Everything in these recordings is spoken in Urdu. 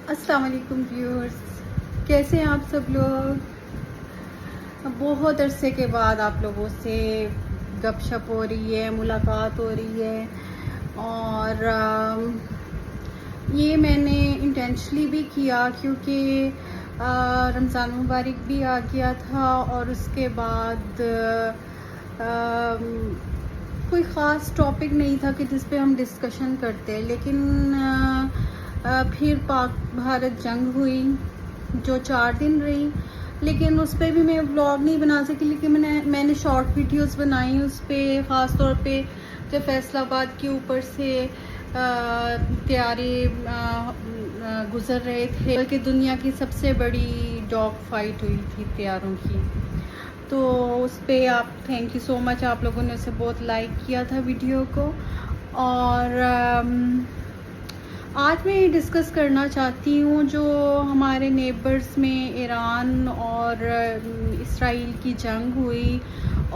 السلام علیکم ویورز، کیسے ہیں آپ سب لوگ؟ بہت عرصے کے بعد آپ لوگوں سے گپ شپ ہو رہی ہے، ملاقات ہو رہی ہے، اور یہ میں نے انٹینشنلی بھی کیا کیونکہ رمضان مبارک بھی آ گیا تھا، اور اس کے بعد کوئی خاص ٹاپک نہیں تھا کہ جس پہ ہم ڈسکشن کرتے، لیکن پھر پاک بھارت جنگ ہوئی جو 4 دن رہی، لیکن اس پہ بھی میں ولاگ نہیں بنا سکی، لیکن میں نے شارٹ ویڈیوز بنائی اس پہ، خاص طور پہ جب فیصل آباد کے اوپر سے طیارے گزر رہے تھے، بلکہ دنیا کی سب سے بڑی ڈاگ فائٹ ہوئی تھی طیاروں کی، تو اس پہ آپ تھینک یو سو مچ، آپ لوگوں نے اسے بہت لائک کیا تھا ویڈیو کو۔ اور آج میں ڈسکس کرنا چاہتی ہوں جو ہمارے نیبرز میں ایران اور اسرائیل کی جنگ ہوئی،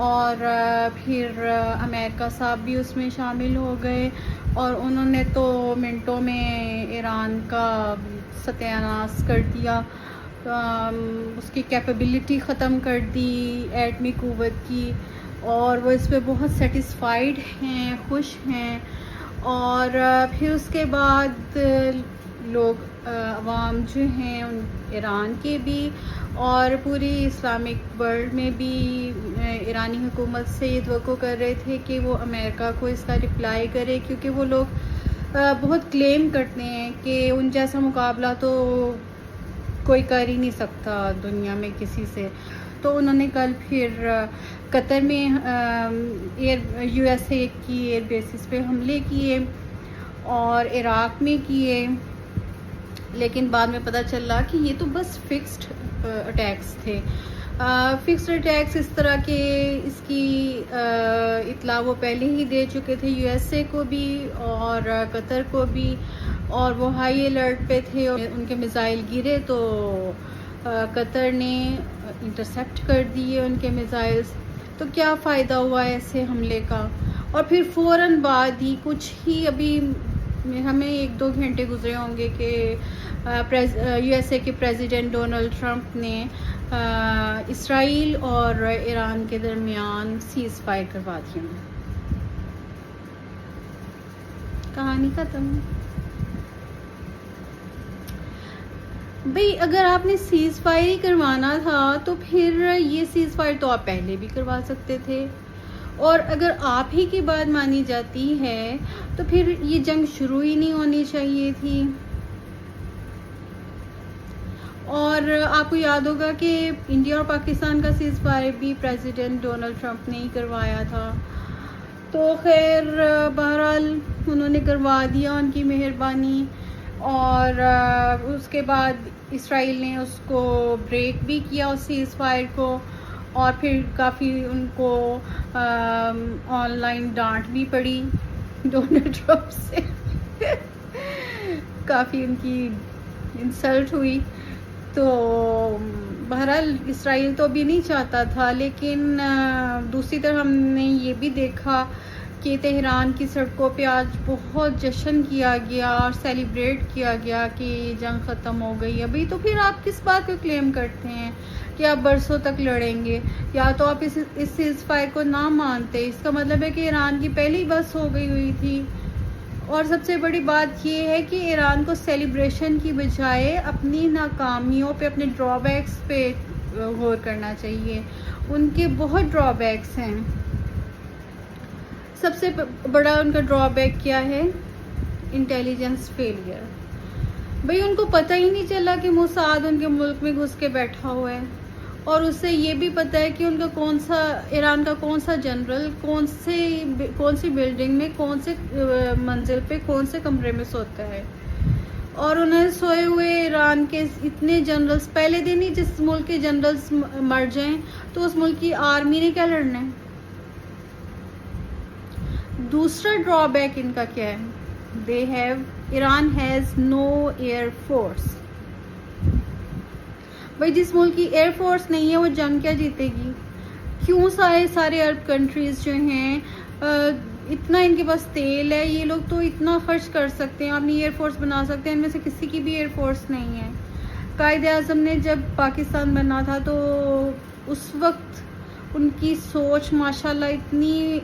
اور پھر امریکہ صاحب بھی اس میں شامل ہو گئے، اور انہوں نے تو منٹوں میں ایران کا ستیہ ناش کر دیا، اس کی کیپیبلٹی ختم کر دی ایٹمی قوت کی، اور وہ اس پہ بہت سیٹسفائیڈ ہیں، خوش ہیں۔ اور پھر اس کے بعد لوگ عوام جو ہیں ایران کے بھی اور پوری اسلامک ورلڈ میں بھی ایرانی حکومت سے یہ توقع کر رہے تھے کہ وہ امریکہ کو اس کا رپلائی کرے، کیونکہ وہ لوگ بہت کلیم کرتے ہیں کہ ان جیسا مقابلہ تو کوئی کر ہی نہیں سکتا دنیا میں کسی سے۔ تو انہوں نے کل پھر قطر میں یو ایس اے کی ایئر بیسز پہ حملے کیے اور عراق میں کیے، لیکن بعد میں پتہ چلا کہ یہ تو بس فکسڈ اٹیکس تھے۔ فکسڈ اٹیکس اس طرح کے اس کی اطلاع وہ پہلے ہی دے چکے تھے، یو ایس اے کو بھی اور قطر کو بھی، اور وہ ہائی الرٹ پہ تھے، ان کے میزائل گرے تو قطر نے انٹرسیپٹ کر دیے ان کے میزائلز۔ تو کیا فائدہ ہوا ایسے حملے کا؟ اور پھر فوراً بعد ہی کچھ ہی ابھی ہمیں 1-2 گھنٹے گزرے ہوں گے کہ یو ایس اے کے پریزیڈنٹ ڈونلڈ ٹرمپ نے اسرائیل اور ایران کے درمیان سیز فائر کروا دیا۔ کہانی ختم۔ بھئی اگر آپ نے سیز فائر ہی کروانا تھا تو پھر یہ سیز فائر تو آپ پہلے بھی کروا سکتے تھے، اور اگر آپ ہی کی بات مانی جاتی ہے تو پھر یہ جنگ شروع ہی نہیں ہونی چاہیے تھی۔ اور آپ کو یاد ہوگا کہ انڈیا اور پاکستان کا سیز فائر بھی پریزیڈنٹ ڈونلڈ ٹرمپ نے ہی کروایا تھا، تو خیر بہرحال انہوں نے کروا دیا، ان کی مہربانی۔ اور اس کے بعد اسرائیل نے اس کو بریک بھی کیا اس سیز فائر کو، اور پھر کافی ان کو آن لائن ڈانٹ بھی پڑی ڈونلڈ ٹرمپ سے کافی ان کی انسلٹ ہوئی۔ تو بہرحال اسرائیل تو ابھی نہیں چاہتا تھا، لیکن دوسری طرف ہم نے یہ بھی دیکھا کہ تہران کی سڑکوں پہ آج بہت جشن کیا گیا اور سیلیبریٹ کیا گیا کہ جنگ ختم ہو گئی۔ ابھی تو پھر آپ کس بات کو کلیم کرتے ہیں کہ آپ برسوں تک لڑیں گے؟ یا تو آپ اس سیز فائر کو نہ مانتے، اس کا مطلب ہے کہ ایران کی پہلی بس ہو گئی ہوئی تھی۔ اور سب سے بڑی بات یہ ہے کہ ایران کو سیلیبریشن کی بجائے اپنی ناکامیوں پہ، اپنے ڈرا بیکس پہ غور کرنا چاہیے۔ ان کے بہت ڈرا بیکس ہیں۔ سب سے بڑا ان کا ڈرا بیک کیا ہے؟ Intelligence failure. بھئی ان کو پتہ ہی نہیں چلا کہ موساد ان کے ملک میں گھس کے بیٹھا ہوا ہے، اور اس سے یہ بھی پتہ ہے کہ ان کا ایران کا کون سا جنرل کون سی بلڈنگ میں، کون سے منزل پہ، کون سے کمرے میں سوتا ہے۔ اور انہیں سوئے ہوئے ایران کے اتنے جنرلز، پہلے دن ہی جس ملک کے جنرلز مر جائیں تو اس ملک کی آرمی نے کیا لڑنا ہے؟ دوسرا ڈرا بیک ان کا کیا ہے؟ Iran has no air force. بھائی جس ملک کی ایئر فورس نہیں ہے وہ جنگ کیا جیتے گی؟ کیوں سارے عرب کنٹریز جو ہیں اتنا ان کے پاس تیل ہے، یہ لوگ تو اتنا خرچ کر سکتے ہیں، اپنی ایئر فورس بنا سکتے ہیں، ان میں سے کسی کی بھی ایئر فورس نہیں ہے۔ قائد اعظم نے جب پاکستان بنا تھا تو اس وقت ان کی سوچ ماشاءاللہ اتنی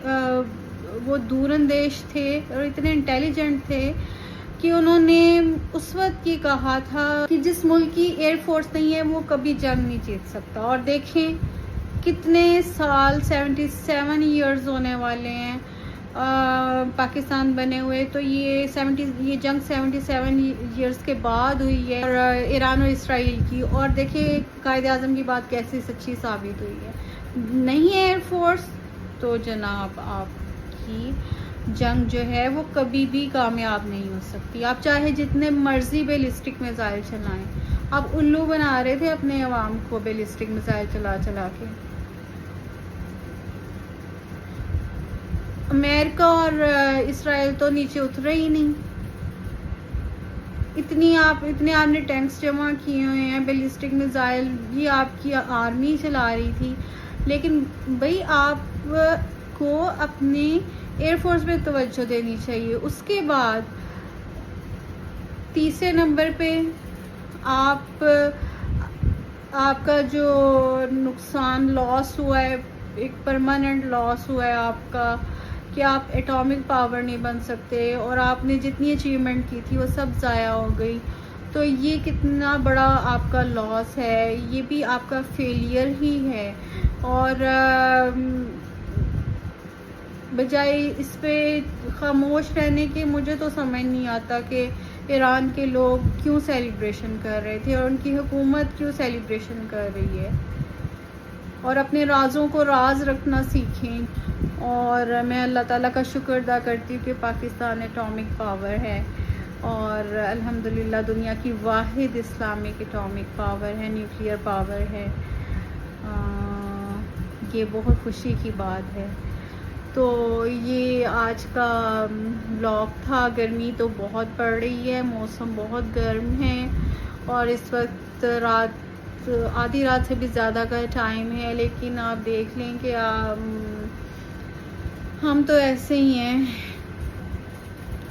وہ دور اندیش تھے اور اتنے انٹیلیجنٹ تھے کہ انہوں نے اس وقت یہ کہا تھا کہ جس ملک کی ایئر فورس نہیں ہے وہ کبھی جنگ نہیں جیت سکتا، اور دیکھیں کتنے سال 77 ایئرز ہونے والے ہیں پاکستان بنے ہوئے، تو یہ جنگ 77 ایئرز کے بعد ہوئی ہے، اور ایران اور اسرائیل کی، اور دیکھیں قائد اعظم کی بات کیسی سچی ثابت ہوئی ہے۔ نہیں ہے ایئر فورس تو جناب آپ کی جنگ جو ہے وہ کبھی بھی کامیاب نہیں ہو سکتی، آپ چاہے جتنے مرضی بیلسٹک میزائل چلائیں۔ آپ الو بنا رہے تھے اپنے عوام کو بیلسٹک میزائل چلا چلا کے۔ امریکہ اور اسرائیل تو نیچے اترے ہی نہیں، اتنے آپ نے ٹینکس جمع کیے ہوئے ہیں، بیلسٹک میزائل بھی آپ کی آرمی چلا رہی تھی، لیکن بھئی آپ کو اپنی ایئر فورس پہ توجہ دینی چاہیے۔ اس کے بعد تیسرے نمبر پہ آپ کا جو نقصان لاس ہوا ہے، ایک پرماننٹ لاس ہوا ہے آپ کا، کہ آپ ایٹامک پاور نہیں بن سکتے، اور آپ نے جتنی اچیومنٹ کی تھی وہ سب ضائع ہو گئی، تو یہ کتنا بڑا آپ کا لاس ہے، یہ بھی آپ کا فیلئر ہی ہے۔ اور بجائے اس پہ خاموش رہنے کے، مجھے تو سمجھ نہیں آتا کہ ایران کے لوگ کیوں سیلیبریشن کر رہے تھے اور ان کی حکومت کیوں سیلیبریشن کر رہی ہے، اور اپنے رازوں کو راز رکھنا سیکھیں۔ اور میں اللہ تعالیٰ کا شکر ادا کرتی ہوں کہ پاکستان ایٹامک پاور ہے، اور الحمدللہ دنیا کی واحد اسلامک ایٹامک پاور ہے، نیوکلیئر پاور ہے، یہ بہت خوشی کی بات ہے۔ تو یہ آج کا بلاگ تھا۔ گرمی تو بہت پڑ رہی ہے، موسم بہت گرم ہے، اور اس وقت آدھی رات سے بھی زیادہ کا ٹائم ہے، لیکن آپ دیکھ لیں کہ ہم تو ایسے ہی ہیں،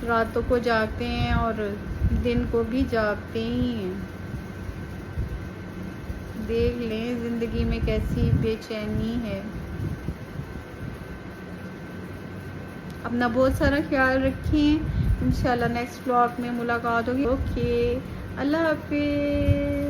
راتوں کو جاگتے ہیں اور دن کو بھی جاگتے ہی ہیں۔ دیکھ لیں زندگی میں کیسی بے چینی ہے۔ اپنا بہت سارا خیال رکھیں، انشاءاللہ نیکسٹ بلاگ میں ملاقات ہوگی۔ اوکے، اللہ حافظ۔